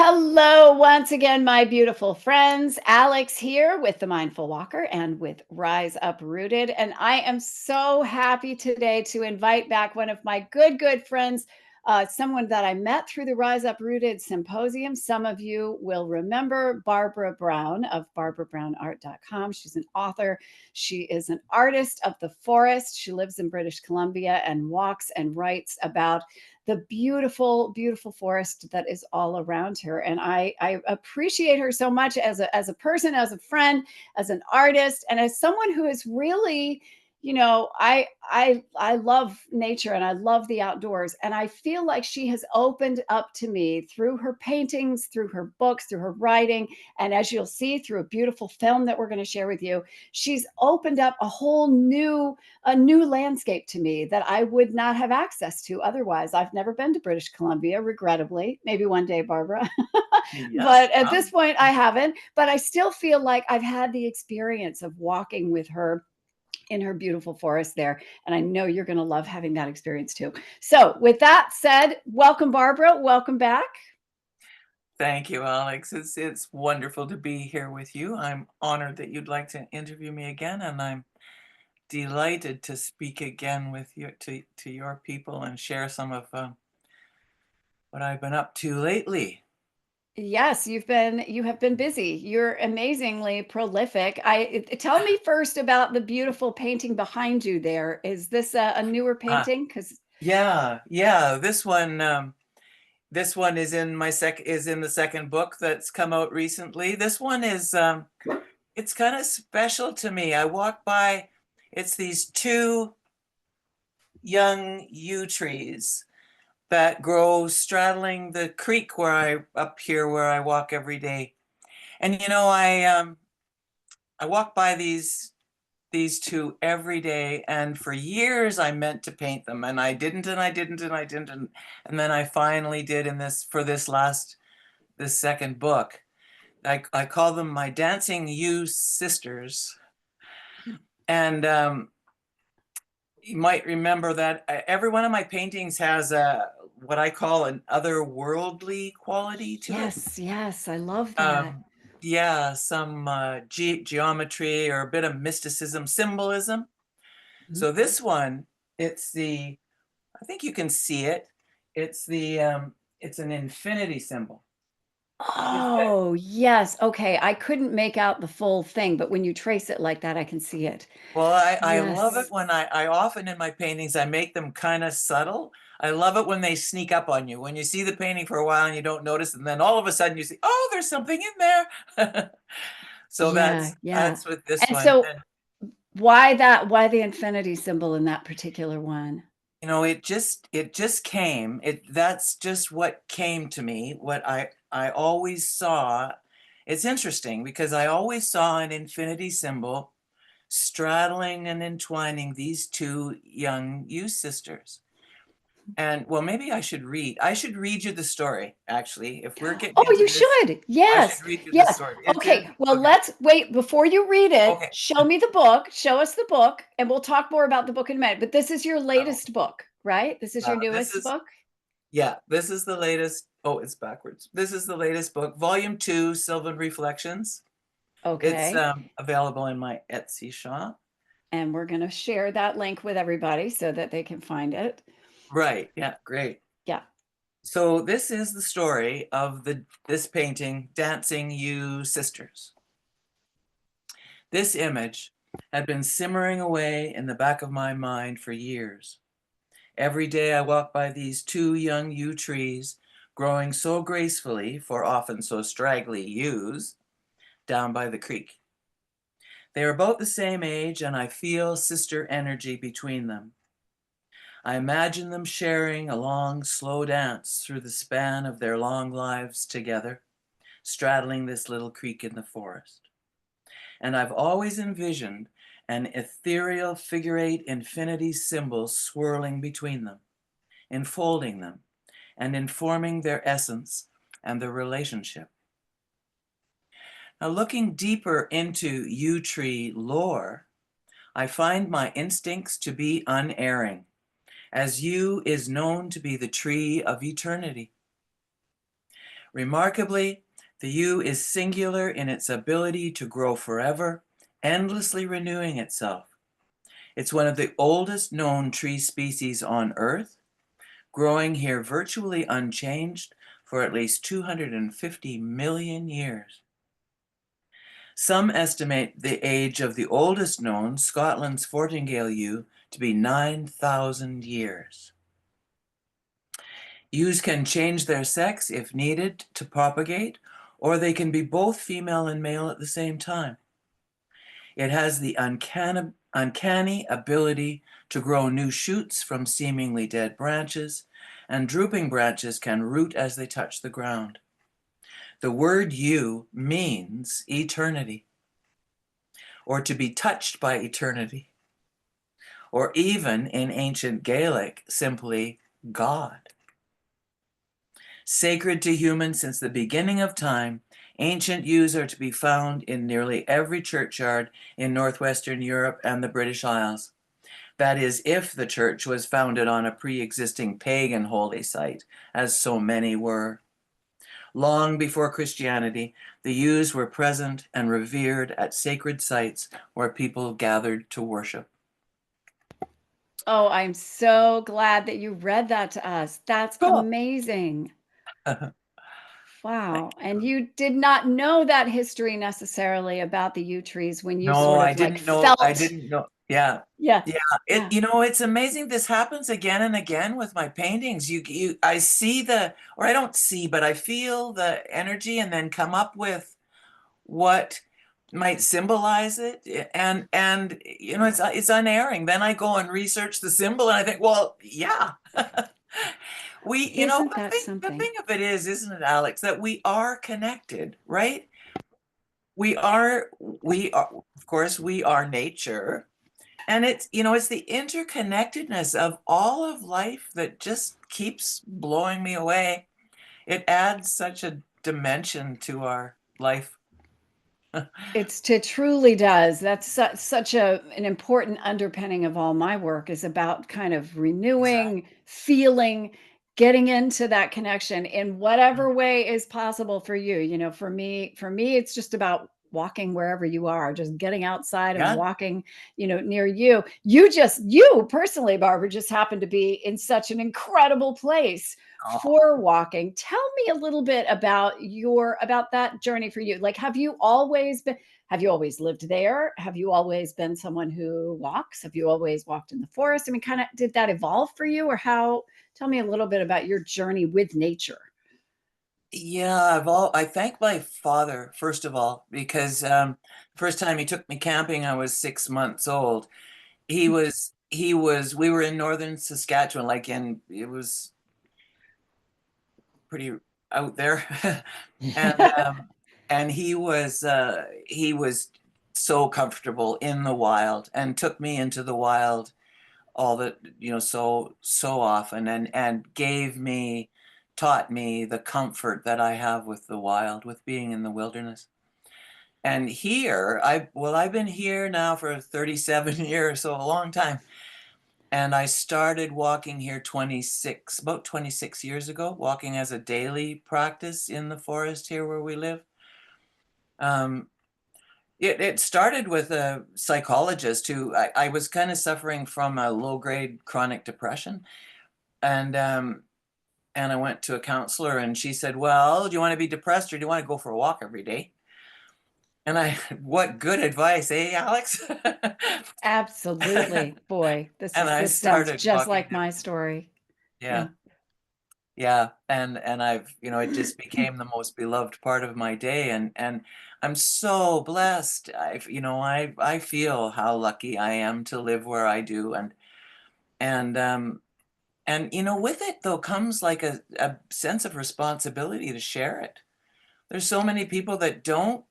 Hello, once again, my beautiful friends. Alex here with the Mindful Walker and with Rise Uprooted. And I am so happy today to invite back one of my good friends, someone that I met through the Rise Uprooted Symposium. Some of you will remember Barbara Brown of barbarabrownart.com. She's an author. She is an artist of the forest. She lives in British Columbia and walks and writes about the beautiful forest that is all around her. And I appreciate her so much as a person, as a friend, as an artist, and as someone who is really, I love nature and I love the outdoors. And I feel like she has opened up to me through her paintings, through her books, through her writing, and as you'll see through a beautiful film that we're going to share with you, she's opened up a new landscape to me that I would not have access to otherwise. I've never been to British Columbia, regrettably. Maybe one day, Barbara. Yes. But at this point, I haven't. But I still feel like I've had the experience of walking with her in her beautiful forest there. And I know you're going to love having that experience too. So, with that said, welcome, Barbara. Welcome back. Thank you, Alex. It's wonderful to be here with you. I'm honored that you'd like to interview me again, and I'm delighted to speak again with you to your people and share some of what I've been up to lately. Yes, you have been busy. You're amazingly prolific. Tell me first about the beautiful painting behind you there. Is this a newer Ah, painting? Because yeah. This one is in the second book that's come out recently. This one is it's kind of special to me. I walk by, it's these two young yew trees that grow straddling the creek up here where I walk every day. And I walk by these two every day, and for years I meant to paint them, and I didn't, and I didn't, and I didn't, and then I finally did in this second book. I call them my dancing yew sisters, and you might remember that every one of my paintings has a what I call an otherworldly quality to it. yes, I love that. Um, yeah, some geometry or a bit of mysticism, symbolism. So Mhm. this one, it's I think you can see it. It's it's an infinity symbol. It's that, Oh, yes. Okay. I couldn't make out the full thing, but when you trace it like that, I can see it. well, I love it Yes. when I often in my paintings, I make them kind of subtle. I love it when they sneak up on you. When you see the painting for a while and you don't notice, and then all of a sudden you see, oh, there's something in there. So Yeah, yeah. that's with this And one. so And why the infinity symbol in that particular one? it just came. That's just what came to me. What I always saw. It's interesting because I always saw an infinity symbol straddling and entwining these two young youth sisters. And well, maybe I should read you the story, actually. If we're getting Oh, into you this, should. I should Yes. read you the Yes. story. It's in, Okay. Well, okay, let's wait before you read it. okay. Show me the book. Show us the book, and we'll talk more about the book in a minute. But this is your Oh, latest book, right? This is your this newest is, book. yeah, this is the latest. Oh, it's backwards. This is the latest book, Volume 2, Sylvan Reflections. It's Okay. available in my Etsy shop. And we're going to share that link with everybody so that they can find it. Right. Yeah, great. Yeah. So this is the story of this painting, Dancing You Sisters. This image had been simmering away in the back of my mind for years. Every day I walk by these two young yew trees, growing so gracefully, for often so straggly yews, down by the creek. They are about the same age, and I feel sister energy between them. I imagine them sharing a long, slow dance through the span of their long lives together, straddling this little creek in the forest. And I've always envisioned an ethereal figure-8 infinity symbol swirling between them, enfolding them, and informing their essence and their relationship. Now, looking deeper into yew tree lore, I find my instincts to be unerring, as yew is known to be the tree of eternity. Remarkably, the yew is singular in its ability to grow forever, endlessly renewing itself. It's one of the oldest known tree species on Earth, growing here virtually unchanged for at least 250 million years. Some estimate the age of the oldest known, Scotland's Fortingale yew, to be 9,000 years. Yews can change their sex if needed to propagate, or they can be both female and male at the same time. It has the uncanny ability to grow new shoots from seemingly dead branches, and drooping branches can root as they touch the ground. The word yew means eternity, or to be touched by eternity, or even in ancient Gaelic, simply God. Sacred to humans since the beginning of time, ancient yews are to be found in nearly every churchyard in northwestern Europe and the British Isles. That is, if the church was founded on a pre-existing pagan holy site, as so many were. Long before Christianity, the yews were present and revered at sacred sites where people gathered to worship. Oh, I'm so glad that you read that to us. That's Cool. amazing. Wow. And you did not know that history necessarily about the yew trees when you No, sort I of like didn't know. I felt. didn't know. Yeah. Yeah. Yeah. Yeah. It's amazing. This happens again and again with my paintings. I see or I don't see, but I feel the energy and then come up with what might symbolize it. And it's unerring. Then I go and research the symbol and I think, well, yeah. Isn't that the something? thing of it is, isn't it, Alex, that we are connected, right? We are, of course, we are nature. And it's the interconnectedness of all of life that just keeps blowing me away. It adds such a dimension to our life. It truly does. That's such an important underpinning of all my work is about kind of Exactly. renewing, feeling, getting into that connection in whatever way is possible for you. For me, it's just about walking wherever you are, just getting outside and Yeah. walking, near you. You personally, Barbara, just happen to be in such an incredible place Oh, for walking. Tell me a little bit about that journey for you. Like, have you always lived there? Have you always been someone who walks? Have you always walked in the forest? I mean, kind of, did that evolve for you, or how? Tell me a little bit about your journey with nature. yeah. I thank my father, first of all, because first time he took me camping, I was 6 months old. We were in northern Saskatchewan, it was pretty out there. and and he was so comfortable in the wild and took me into the wild all the so often, and taught me the comfort that I have with the wild, with being in the wilderness. And here I've been here now for 37 years, so a long time. And I started walking here about 26 years ago, walking as a daily practice in the forest here where we live. Um, it started with a psychologist I was kind of suffering from a low-grade chronic depression. And I went to a counselor and she said, well, do you want to be depressed or do you want to go for a walk every day? And what good advice, eh, Alex? Absolutely. Boy, And I this sounds started just walking. like my story. Yeah. Yeah. Yeah, and it just became the most beloved part of my day, and I'm so blessed. I feel how lucky I am to live where I do, and with it though comes like a sense of responsibility to share it. There's so many people that don't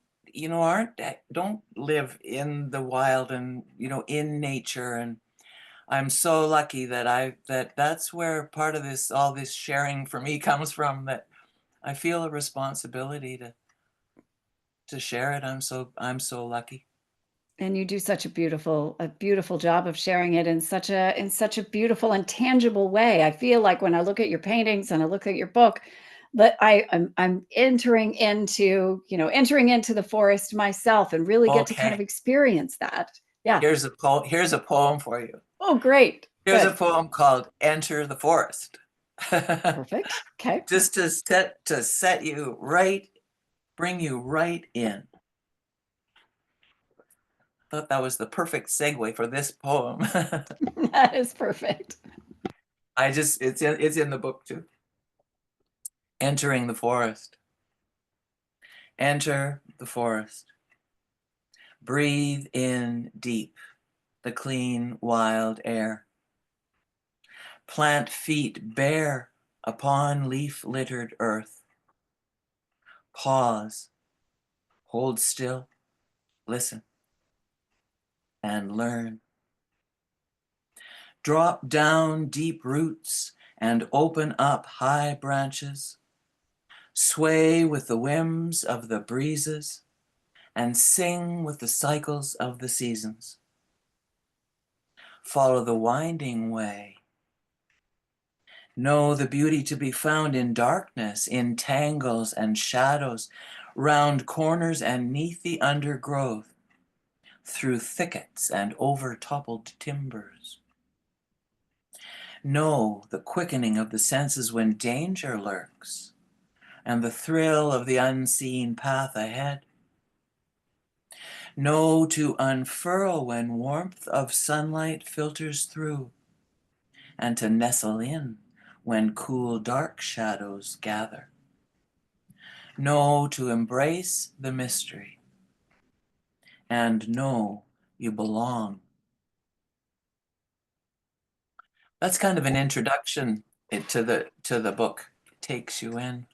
live in the wild and in nature, and I'm so lucky that's where part of all this sharing for me comes from, that I feel a responsibility to share it. I'm so lucky. And you do such a beautiful job of sharing it in such a beautiful and tangible way. I feel like when I look at your paintings and I look at your book, but I'm entering into, entering into the forest myself and really get to kind of Okay. experience that. Yeah. Here's a poem for you. Oh, great. Here's a Good. poem called Enter the Forest. Perfect. Okay. Just to set you right, bring you right in. Thought that was the perfect segue for this poem. That is perfect. It's in the book too. Entering the forest. Enter the forest. Breathe in deep the clean wild air. Plant feet bare upon leaf littered earth. Pause, hold still, listen, and learn. Drop down deep roots and open up high branches. Sway with the whims of the breezes and sing with the cycles of the seasons. Follow the winding way. Know the beauty to be found in darkness, in tangles and shadows, round corners and neath the undergrowth, through thickets and over toppled timbers. Know the quickening of the senses when danger lurks, and the thrill of the unseen path ahead. Know to unfurl when warmth of sunlight filters through, and to nestle in when cool dark shadows gather. Know to embrace the mystery, and know you belong. That's kind of an introduction to the book. It takes you in.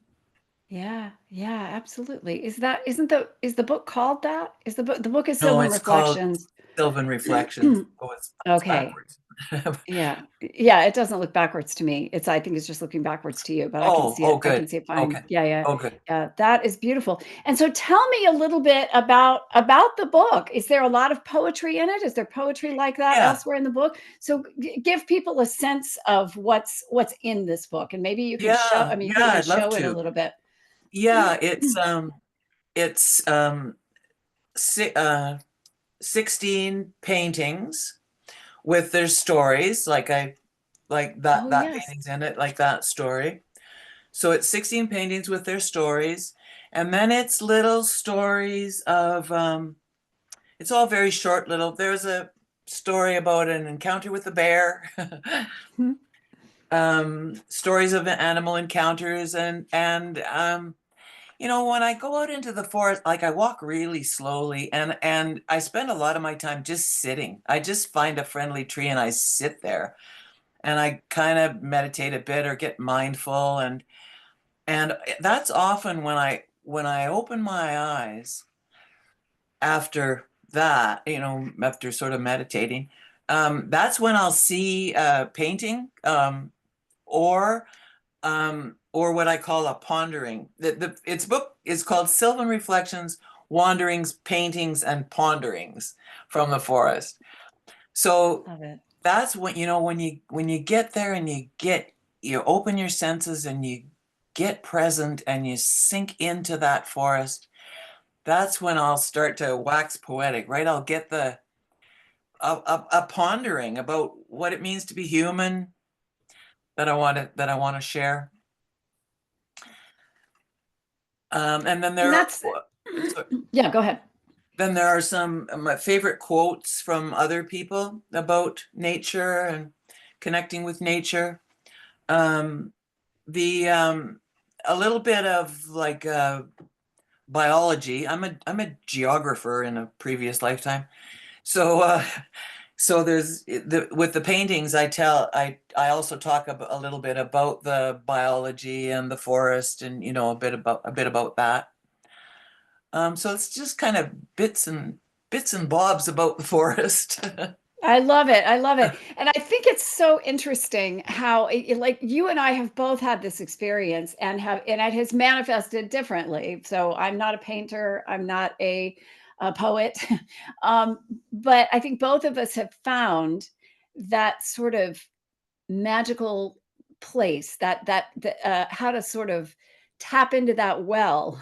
Yeah, yeah, absolutely. Is the book called that? The book is No, Sylvan it's called Reflections. Sylvan Reflections. Oh, it's Okay. backwards. Yeah. Yeah, it doesn't look backwards to me. I think it's just looking backwards to you, but I can Oh, see oh, it. I good. can see it fine. Okay. Yeah, yeah. Oh, good. Yeah, that is beautiful. And so tell me a little bit about the book. Is there a lot of poetry in it? Is there poetry like that Yeah, elsewhere in the book? So give people a sense of what's in this book, and maybe you can show, yeah, you yeah. can even I'd love show it a to. little bit. Yeah, it's si 16 paintings with their stories, like Oh, that yes. painting's in it, like that story. So it's 16 paintings with their stories, and then it's little stories of it's all very short little. There's a story about an encounter with a bear. Mhm. Stories of animal encounters and when I go out into the forest, like I walk really slowly and I spend a lot of my time just sitting. I just find a friendly tree and I sit there and I kind of meditate a bit or get mindful and that's often when I open my eyes after that, after sort of meditating, that's when I'll see a painting or or what I call a pondering. Its book is called Sylvan Reflections, Wanderings, Paintings, and Ponderings from the Forest. So Love it. that's when you get there and you open your senses and you get present and you sink into that forest. That's when I'll start to wax poetic, right? I'll get a pondering about what it means to be human that I want to share. And then And there are that's so yeah, go ahead. then there are some of my favorite quotes from other people about nature and connecting with nature. Um, the A little bit of like biology. I'm a geographer in a previous lifetime. So so with the paintings I also talk a little bit about the biology and the forest and a bit about that. So it's just kind of bits and bobs about the forest. I love it. I love it. And I think it's so interesting how like you and I have both had this experience and it has manifested differently. So I'm not a painter, I'm not a poet. um, but I think both of us have found that sort of magical place that how to sort of tap into that well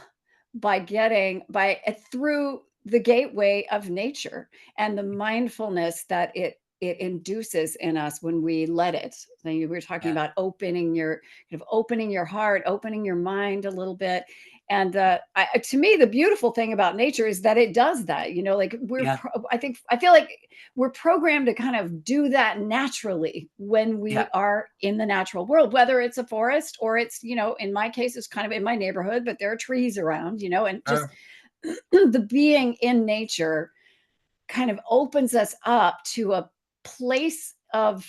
by getting by through the gateway of nature and the mindfulness that it induces in us when we let it. So you were talking Yeah. about opening your heart, opening your mind a little bit. And to me, the beautiful thing about nature is that it does that. Like Yeah. I feel like we're programmed to kind of do that naturally when Yeah. we are in the natural world, whether it's a forest or it's, in my case, it's kind of in my neighborhood, but there are trees around, and just the being in nature kind of opens us up to a place of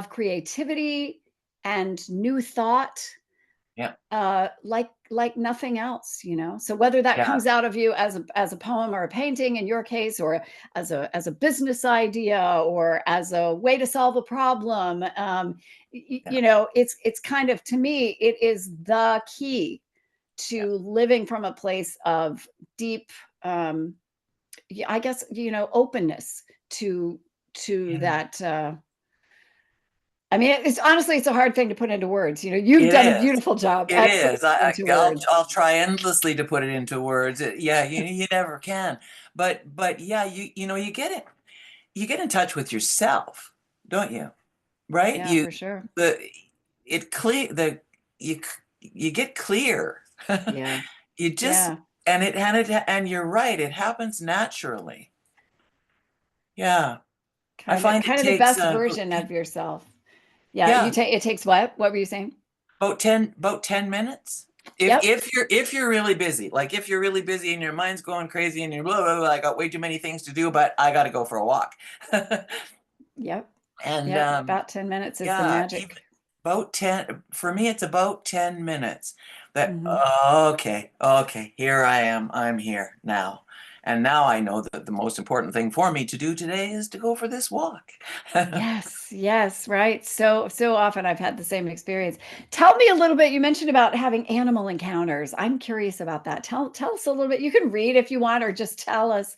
creativity and new thought, Yeah. like nothing else. So whether that Yeah. comes out of you as a poem or a painting in your case, or as a business idea, or as a way to solve a problem, Yeah. it's kind of, to me, it is the key Yeah. to living from a place of deep, yeah, I guess, openness to Yeah. that. I mean, it's honestly, it's a hard thing to put into words. You've It done a is. beautiful job It at putting is. it into I'll words. I'll try endlessly to put it into words. Yeah, you never can. But yeah, you get it. You get in touch with yourself, don't you? Right? Yeah, for sure. The it clear the you you get clear. Yeah, You just yeah. and you're right. It happens naturally. Yeah, I Kind of, find it kind of the takes best version of yourself. Yeah, yeah, it takes what? What were you saying? about 10 minutes. If Yep, if you're really busy, like if you're really busy and your mind's going crazy and you're blah, blah, blah, I got way too many things to do, but I got to go for a walk. yep, And yep. About 10 minutes is the yeah, even magic. about 10 for me it's about 10 minutes that Hmm. okay, here I am. I'm here now. And now I know that the most important thing for me to do today is to go for this walk. Yes, yes, right. So often I've had the same experience. Tell me a little bit. You mentioned about having animal encounters. I'm curious about that. Tell us a little bit. You can read if you want, or just tell us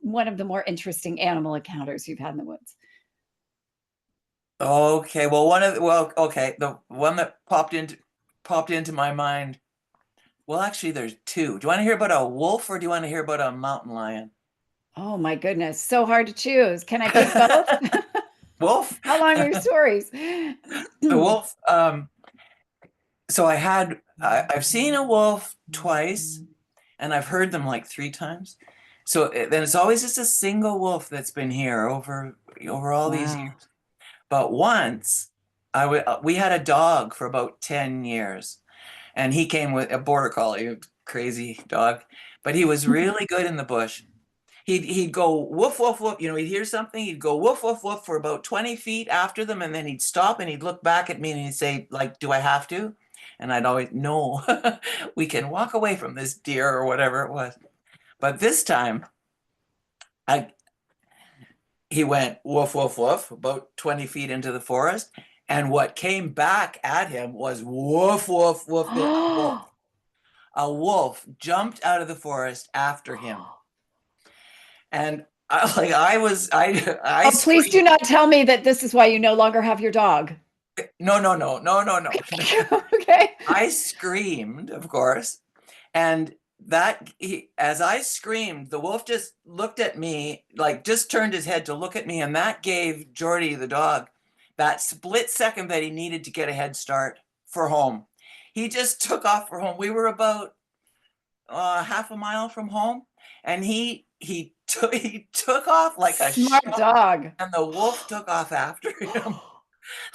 one of the more interesting animal encounters you've had in the woods. Okay, okay, the one that popped into my mind. Well, actually, there's two. Do you want to hear about a wolf or do you want to hear about a mountain lion? Oh my goodness, so hard to choose. Can I pick both? Wolf? How long are your stories? The wolf. So I've seen a wolf twice, and I've heard them like three times. So then it's always just a single wolf that's been here over all these Wow. years. But once, we had a dog for about 10 years, and he came with a border collie, a crazy dog, but he was really good in the bush. He'd go woof woof woof. He'd hear something. He'd go woof woof woof for about 20 feet after them, and then he'd stop and he'd look back at me and he'd say, like, "Do I have to?" And I'd always, "No, we can walk away from this deer or whatever it was." But this time, I he went woof woof woof about 20 feet into the forest, and what came back at him was woof woof woof. A wolf jumped out of the forest after him, and I Oh, please do screamed. not tell me that this is why you no longer have your dog. No, no, no, no, no, no. Okay. I screamed, of course, and as I screamed, the wolf just looked at me, like just turned his head to look at me, and that gave Jordy the dog that split second that he needed to get a head start for home. He just took off for home. We were about half a mile from home, and he took off like a Smart shot, dog. and the wolf took off after him.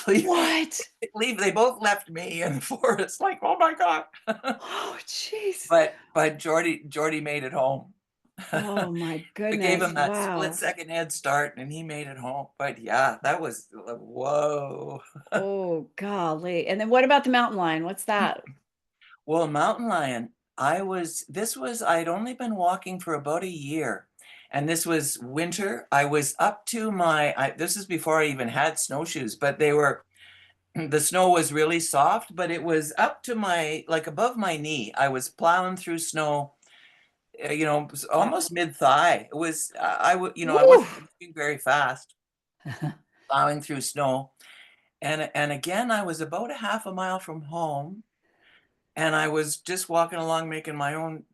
What? They both left me in the forest, like, oh my God. Oh, jeez. But Jordy made it home. Oh my We gave goodness. him that split Wow. second head start and he made it home. But yeah, that was whoa. Oh, golly. And then what about the mountain lion? What's that? Well, mountain lion, I'd only been walking for about a year. And this was winter. I was up to this is before I even had snowshoes, but the snow was really soft, but it was up to like above my knee. I was plowing through snow, Wow. almost mid thigh. It was, I Woo. wasn't moving very fast, plowing through snow. And again, I was about a half a mile from home. and I was just walking along making my own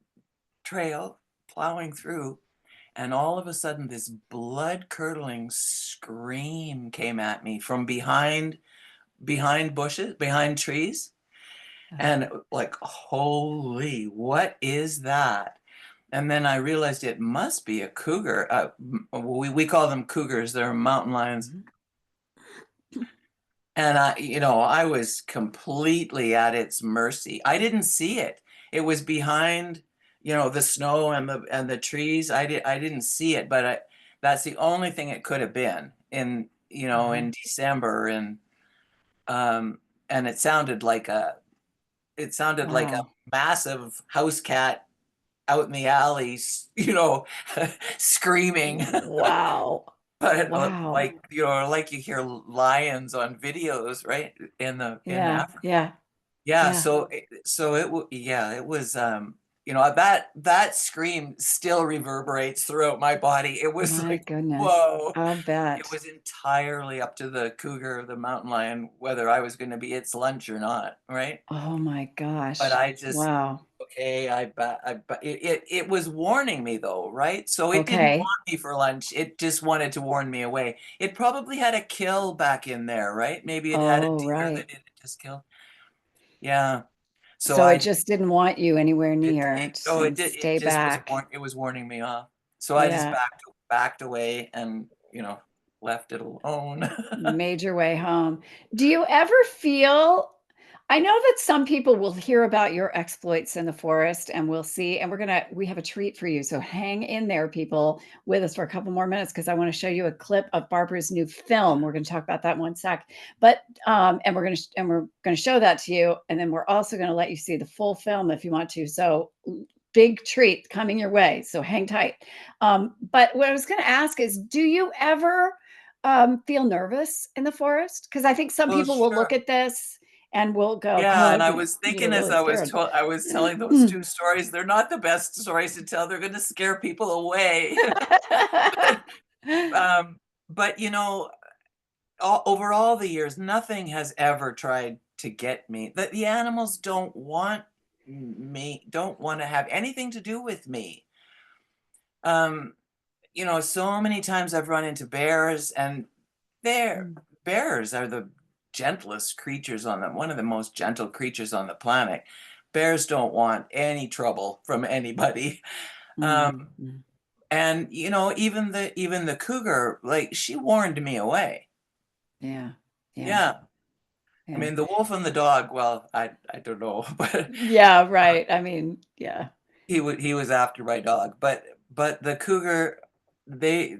trail, plowing through, and all of a sudden this blood-curdling scream came at me from behind bushes, behind trees, and like, holy, what is that? And then I realized it must be a cougar. We call them cougars. They're mountain lions. Mhm. And I was completely at its mercy. I didn't see it. It was behind, the snow and the trees. I didn't see it, but that's the only thing it could have been Uh-huh. in December. Um, and it sounded like a Wow. massive house cat out in the alleys, screaming. Wow. But Wow. like you hear lions on videos, right? In Yeah. Africa. Yeah. Yeah, Yeah. it was that scream still reverberates throughout my body. It was My like, goodness. whoa. I'll It bet. was entirely up to the cougar, the mountain lion, whether I was going to be its lunch or not, right? Oh my But gosh. I just Wow. okay, it was warning me though, right? So it didn't Okay. want me for lunch. It just wanted to warn me away. It probably had a kill back in there, right? Maybe it had a Oh, deer that right. it had just killed. Yeah. So So it just didn't want you anywhere it near. it It's oh, saying, it did it stay just was back. it was warning me off. So I just Yeah. backed away and, left it alone. Made your way home. Do you ever feel I know that some people will hear about your exploits in the forest and we'll see, and we have a treat for you. So hang in there, people, with us for a couple more minutes because I want to show you a clip of Barbara's new film. We're going to talk about that in one sec. But and we're gonna show that to you, and then we're also going to let you see the full film if you want to. So big treat coming your way. So hang tight. But what I was going to ask is, do you ever feel nervous in the forest? Because I think some Well, people will look sure. at this and will go, Yeah, "Oh, and I'd I be, was thinking as really scared." I was telling those 2 stories, they're not the best stories to tell. They're gonna scare people away. Um, but, over all the years, nothing has ever tried to get me. The animals don't wanna have anything to do with me. Um, so many times I've run into bears, and bear Mm, bears are the gentlest creatures one of the most gentle creatures on the planet. Bears don't want any trouble from anybody. mm, Um, mm. and even the cougar, like, she warned me away. Yeah, yeah, Yeah. I yeah. mean, the wolf and the dog, well, I don't know, but Yeah, right. I mean, yeah. he was after my dog. But the cougar, they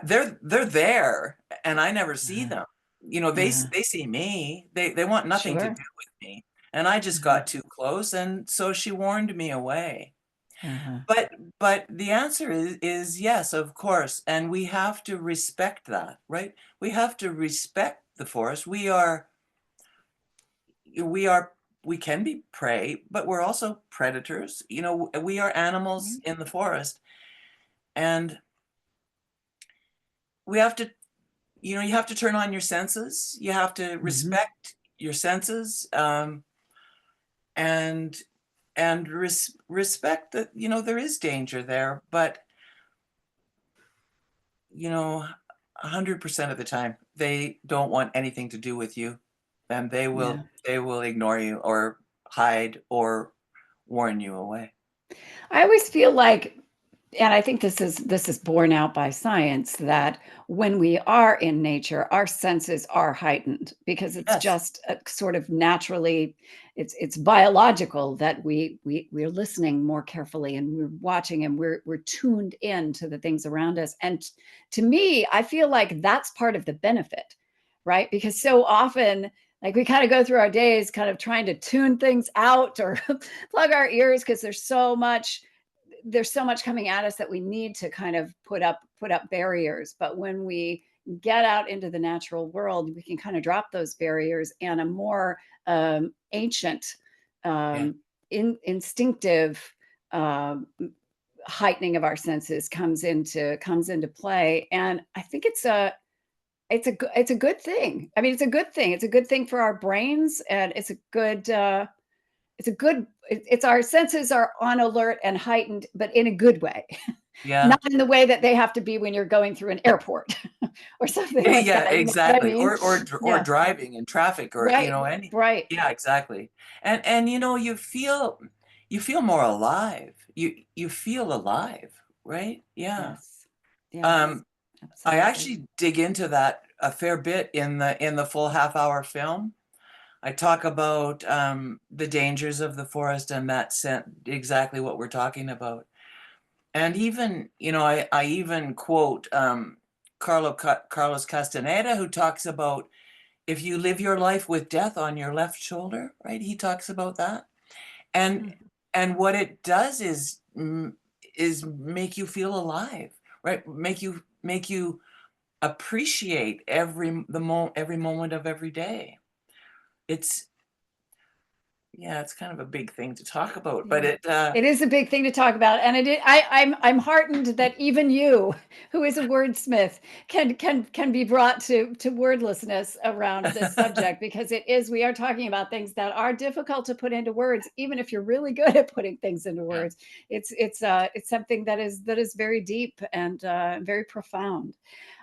they're there, and I never see Uh-huh, them. uh-huh. They see me. They want nothing to Sure. do with me, and I just Uh-huh, got too close, and so she warned me away. uh-huh. But the answer is yes, of course, and we have to respect that, right? We have to respect the forest. We are we can be prey, but we're also predators. We are animals Mhm, in the forest, and we have to you have to turn on your senses. You have to mhm. respect your senses, and respect that there is danger there, but 100% of the time they don't want anything to do with you, and they Yeah. will they will ignore you or hide or warn you away. I always feel like, and I think this is borne out by science, that when we are in nature, our senses are heightened because it's Yes. just sort of naturally, it's biological that we're listening more carefully and we're watching and we're tuned in to the things around us. And to me, I feel like that's part of the benefit, right? Because so often, like, we kind of go through our days kind of trying to tune things out or plug our ears because there's so much coming at us that we need to kind of put up barriers. But when we get out into the natural world, we can kind of drop those barriers, and a more ancient, Yeah. um, instinctive, um, heightening of our senses comes into play. And I think it's a it's a good thing. I mean, it's a good thing. It's a good thing for our brains, and it's a good it's our senses are on alert and heightened, but in a good way. Yeah. Not in the way that they have to be when you're going through an airport or something like Yeah, that, you know what I exactly. mean? Or Yeah. driving in traffic or, Right, any right. yeah, exactly. And you feel more alive. You feel alive, right? Yeah. Yes. Yes, Um, I absolutely. actually dig into that a fair bit in the full half-hour film. I talk about, the dangers of the forest and that scent exactly what we're talking about. And even, I even quote, Carlos Castaneda, who talks about if you live your life with death on your left shoulder, right? He talks about that. And Mhm. what it does is make you feel alive, right? Make you appreciate every moment of every day. It's yeah, it's kind of a big thing to talk about, but Yeah. It is a big thing to talk about, and I'm heartened that even you, who is a wordsmith, can be brought to wordlessness around this subject, because we are talking about things that are difficult to put into words, even if you're really good at putting things into yeah, words. It's something that is very deep and very profound.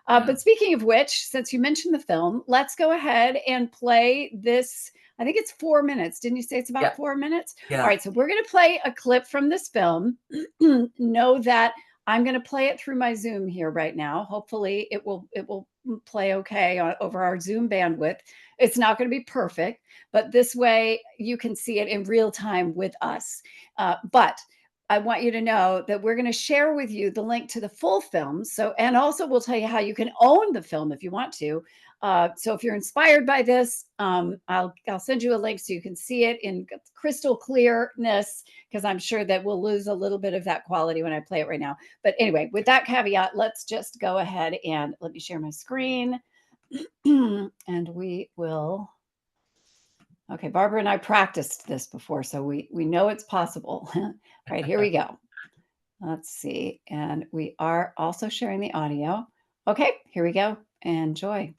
yeah, But speaking of which, since you mentioned the film, let's go ahead and play this. I think it's 4 minutes. Didn't you say it's yeah, about 4 minutes? All yeah, right, so we're going to play a clip from this film. Know that I'm going to play it through my Zoom here right now. Hopefully, it will play okay over our Zoom bandwidth. It's not going to be perfect, but this way you can see it in real time with us. But I want you to know that we're going to share with you the link to the full film. So, and also we'll tell you how you can own the film if you want to. So, if you're inspired by this, I'll send you a link so you can see it in crystal clearness, because I'm sure that we'll lose a little bit of that quality when I play it right now. But anyway, with that caveat, let's just go ahead and let me share my screen, and we will. Okay, Barbara and I practiced this before, so we know it's possible. All right, here we go. Let's see. And we are also sharing the audio. Okay, here we go. Enjoy.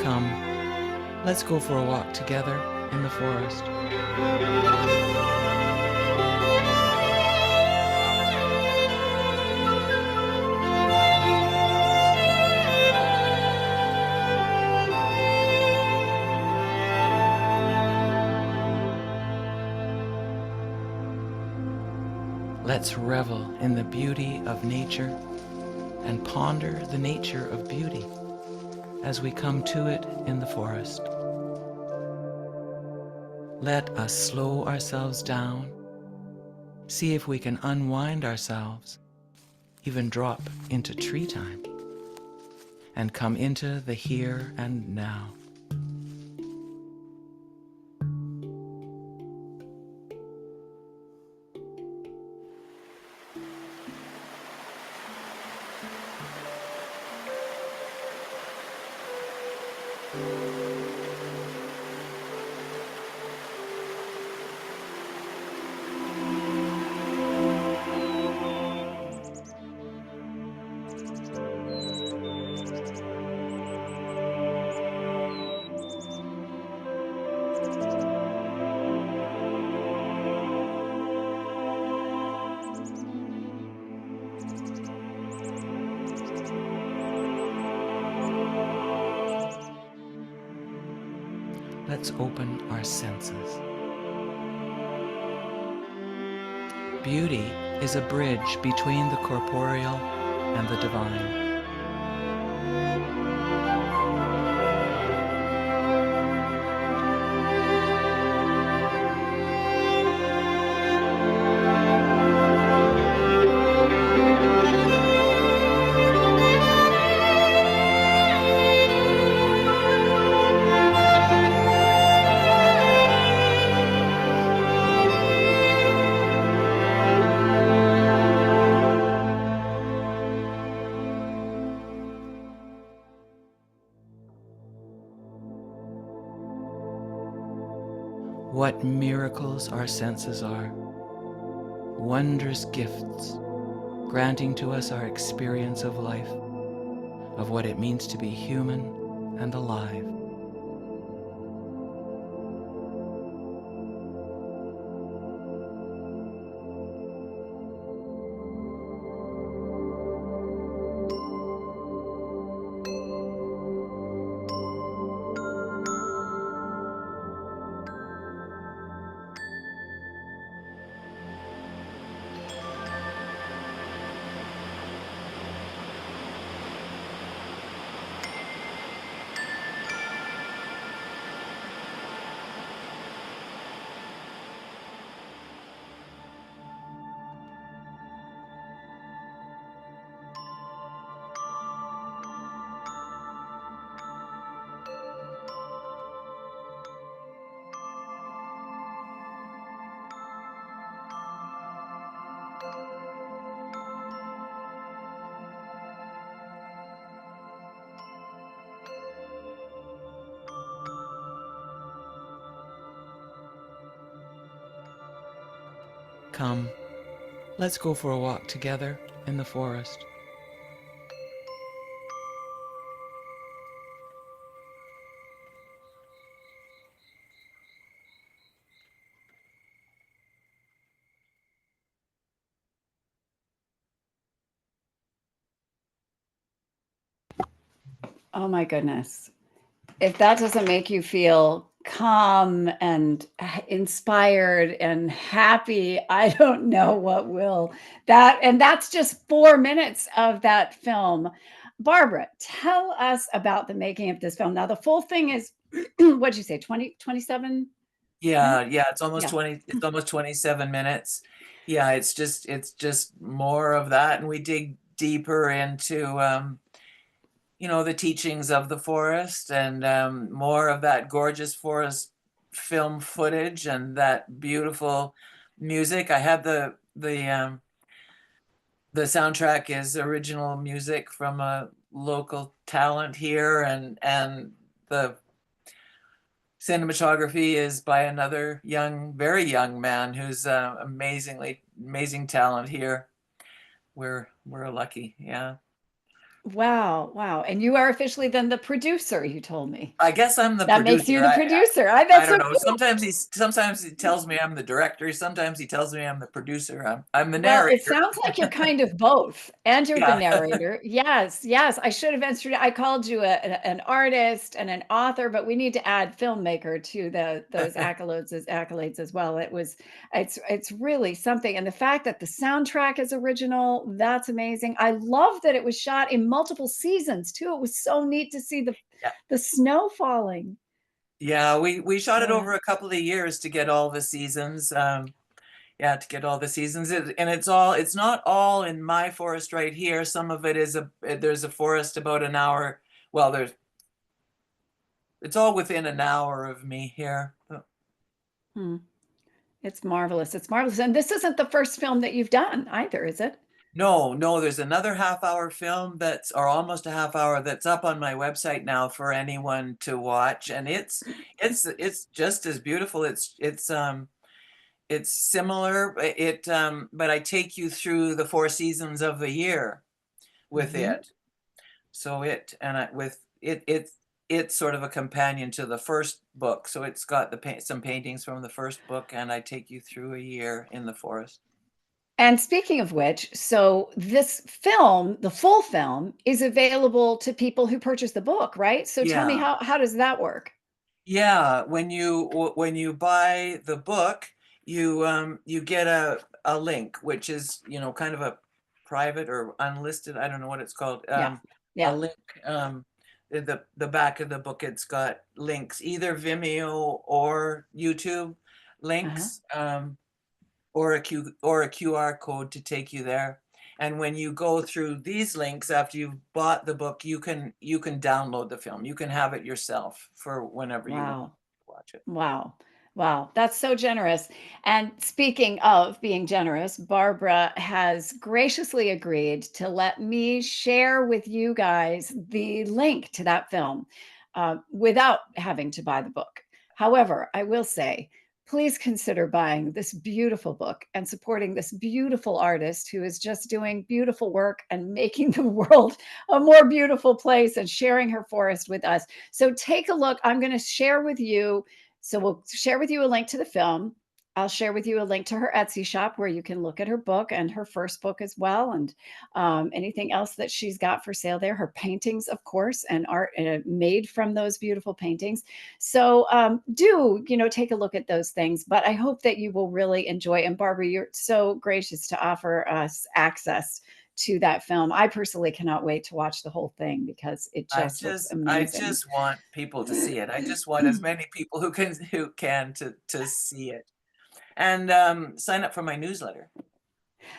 Come, let's go for a walk together in the forest. Let's revel in the beauty of nature and ponder the nature of beauty as we come to it in the forest. Let us slow ourselves down, see if we can unwind ourselves, even drop into tree time, and come into the here and now. Let's open our senses. Beauty is a bridge between the corporeal and the divine. What miracles our senses are, wondrous gifts, granting to us our experience of life, of what it means to be human and alive. Come, let's go for a walk together in the forest. Oh my goodness. If that doesn't make you feel calm and inspired and happy, I don't know what will. And that's just 4 minutes of that film. Barbara, tell us about the making of this film. Now, the full thing is, what'd you say, 27 Yeah, minutes? yeah, it's almost Yeah. 20, it's almost 27 minutes. Yeah, it's just more of that, and we dig deeper into the teachings of the forest, and more of that gorgeous forest film footage and that beautiful music. I had the soundtrack is original music from a local talent here, and the cinematography is by another very young man who's amazing talent here. We're lucky, yeah. Wow, wow. And you are officially then the producer, you told me. I guess I'm the That makes you producer. the producer. I I That's don't so know. cool. Sometimes he tells me I'm the director. Sometimes he tells me I'm the producer. I'm the Well, it narrator. sounds like you're kind of both, and you're the Yeah. narrator. Yes, yes. I should have answered. I called you an artist and an author, but we need to add filmmaker to those accolades as well. It's really something, and the fact that the soundtrack is original, that's amazing. I love that it was shot in multiple seasons too. It was so neat to see Yeah. the snow falling. Yeah, we shot it Yeah. over a couple of years to get all the seasons. Yeah, to get all the seasons. And it's not all in my forest right here. Some of it is there's a forest about an hour. Well, it's all within an hour of me here. Hmm. It's marvelous. It's marvelous. And this isn't the first film that you've done either, is it? No, no, there's another half-hour film or almost a half hour that's up on my website now for anyone to watch, and it's just as beautiful. It's similar. But I take you through the four seasons of the year with Mhm. it. So it and I with it it's sort of a companion to the first book. So it's got some paintings from the first book, and I take you through a year in the forest. And speaking of which, so this film, the full film, is available to people who purchase the book, right? So tell me Yeah. how does that work? Yeah, when you buy the book, you get a link, which is kind of a private or unlisted. I don't know what it's called. Yeah. A Yeah. link. The back of the book, it's got links, either Vimeo or YouTube Uh-huh. links, or a QR code to take you there. And when you go through these links after you've bought the book, you can download the film. You can have it yourself for whenever you want Wow. to watch it. Wow. Wow, that's so generous. And speaking of being generous, Barbara has graciously agreed to let me share with you guys the link to that film without having to buy the book. However, I will say please consider buying this beautiful book and supporting this beautiful artist who is just doing beautiful work and making the world a more beautiful place and sharing her forest with us. So take a look. I'm going to share with you. So we'll share with you a link to the film. I'll share with you a link to her Etsy shop where you can look at her book and her first book as well, and anything else that she's got for sale there. Her paintings, of course, and art made from those beautiful paintings. So do, take a look at those things. But I hope that you will really enjoy. And Barbara, you're so gracious to offer us access to that film. I personally cannot wait to watch the whole thing because it just looks I amazing. just want people to see it. I just want as many people who can to see it. And sign up for my newsletter.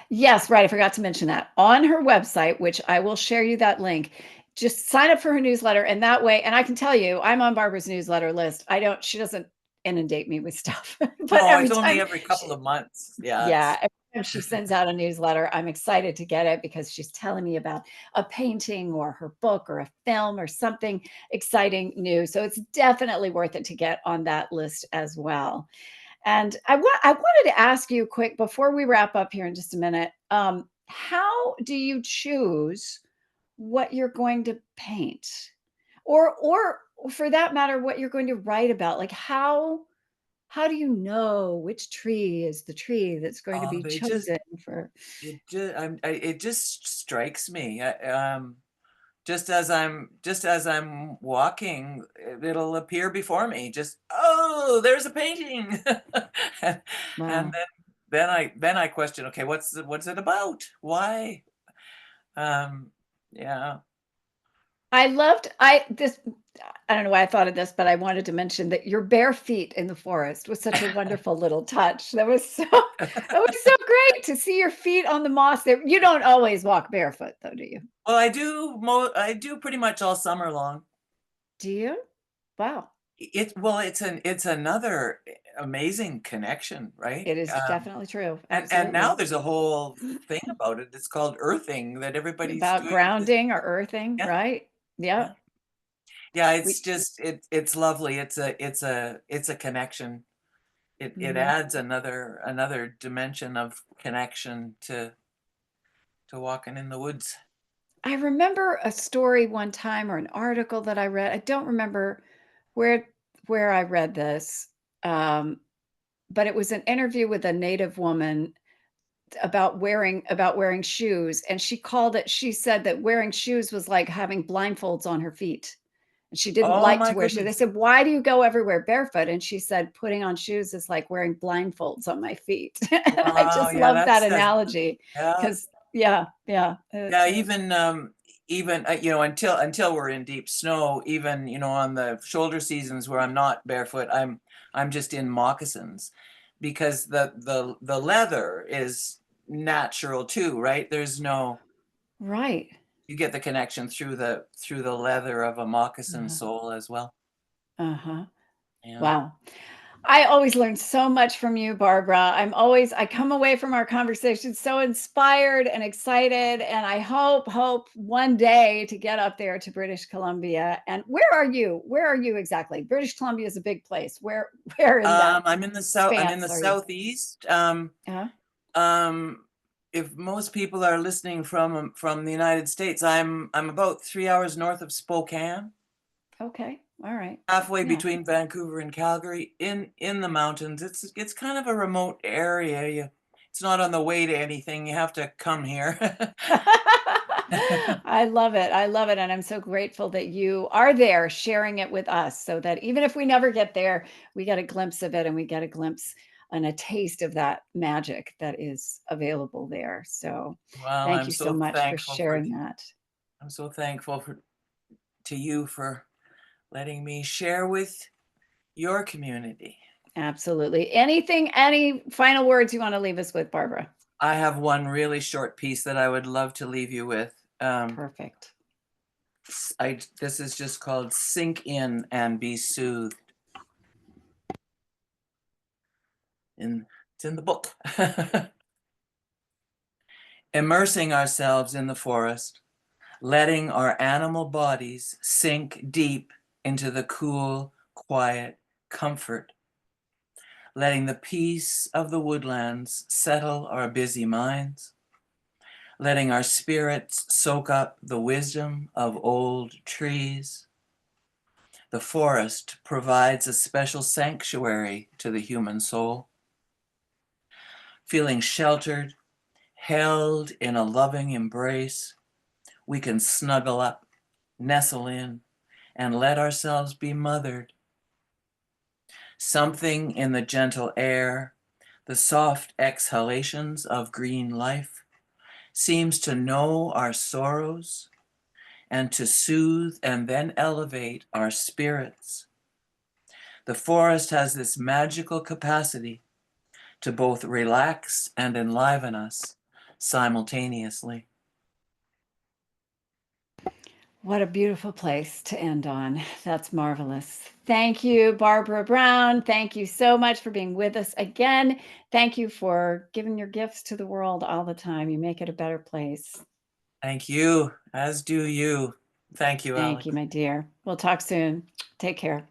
Yes, right. I forgot to mention that. On her website, which I will share you that link, just sign up for her newsletter. And that way, and I can tell you, I'm on Barbara's newsletter list. She doesn't inundate me with stuff, but No, every it's only time every couple she, of months. Yeah, yeah, it's every time she sends out a newsletter, I'm excited to get it because she's telling me about a painting or her book or a film or something exciting new. So it's definitely worth it to get on that list as well. And I wanted to ask you quick before we wrap up here in just a minute. How do you choose what you're going to paint, or for that matter, what you're going to write about? Like how do you know which tree is the tree that's going to oh, be they just chosen for? it just strikes me. Just as I'm walking, it'll appear before me. Just, oh, there's a painting, and, and Wow. then I question. Okay, what's it about? Why? Um, yeah. I don't know why I thought of this, but I wanted to mention that your bare feet in the forest was such a wonderful little touch. That was so that was so great to see your feet on the moss there. You don't always walk barefoot though, do you? Well, I do pretty much all summer long. Do you? Wow. It's another amazing connection, right? It is definitely true. And now Absolutely. there's a whole thing about it. It's called earthing that everybody's About doing this. grounding or earthing, Yeah, right? yeah. Yep. Yeah, it's We just it's lovely. It's a connection. It mhm. adds another dimension of connection to walking in the woods. I remember a story one time or an article that I read. I don't remember where where I read this. Um, but it was an interview with a native woman about wearing shoes, and she said that wearing shoes was like having blindfolds on her feet, and she didn't Oh like my to wear shoes. They goodness. said, "Why do you go everywhere barefoot?" And she said, "Putting on shoes is like wearing blindfolds on my feet." And I Wow, just yeah, love that that's analogy yeah. because yeah, yeah, Yeah, even until we're in deep snow, even on the shoulder seasons where I'm not barefoot, I'm just in moccasins because the leather is natural too, right? There's no right. You get the connection through the leather of a moccasin Uh-huh. sole as well. Uh-huh. Yeah. Wow. I always learn so much from you, Barbara. I come away from our conversation so inspired and excited. And I hope one day to get up there to British Columbia. And where are you? Where are you exactly? British Columbia is a big place. Where in that I'm in the expanse are you? southeast. Yeah. Um, if most people are listening from the United States, I'm about 3 hours north of Spokane, Okay. All right. halfway Yeah. between Vancouver and Calgary, in the mountains. It's kind of a remote area. It's not on the way to anything. You have to come here. I love it. I love it. And I'm so grateful that you are there sharing it with us so that even if we never get there, we get a glimpse of it and we get a glimpse and a taste of that magic that is available there. So Well, thank you so much for sharing that. I'm so thankful to you for letting me share with your community. Absolutely. Any final words you want to leave us with, Barbara? I have one really short piece that I would love to leave you with. Perfect. This is just called "Sink In and Be Soothed." It's in the book. Immersing ourselves in the forest, letting our animal bodies sink deep into the cool, quiet comfort, letting the peace of the woodlands settle our busy minds, letting our spirits soak up the wisdom of old trees. The forest provides a special sanctuary to the human soul. Feeling sheltered, held in a loving embrace, we can snuggle up, nestle in, and let ourselves be mothered. Something in the gentle air, the soft exhalations of green life, seems to know our sorrows and to soothe and then elevate our spirits. The forest has this magical capacity to both relax and enliven us simultaneously. What a beautiful place to end on. That's marvelous. Thank you, Barbara Brown. Thank you so much for being with us again. Thank you for giving your gifts to the world all the time. You make it a better place. Thank you, as do you. Thank you, Thank Alex. you, my dear. We'll talk soon. Take care.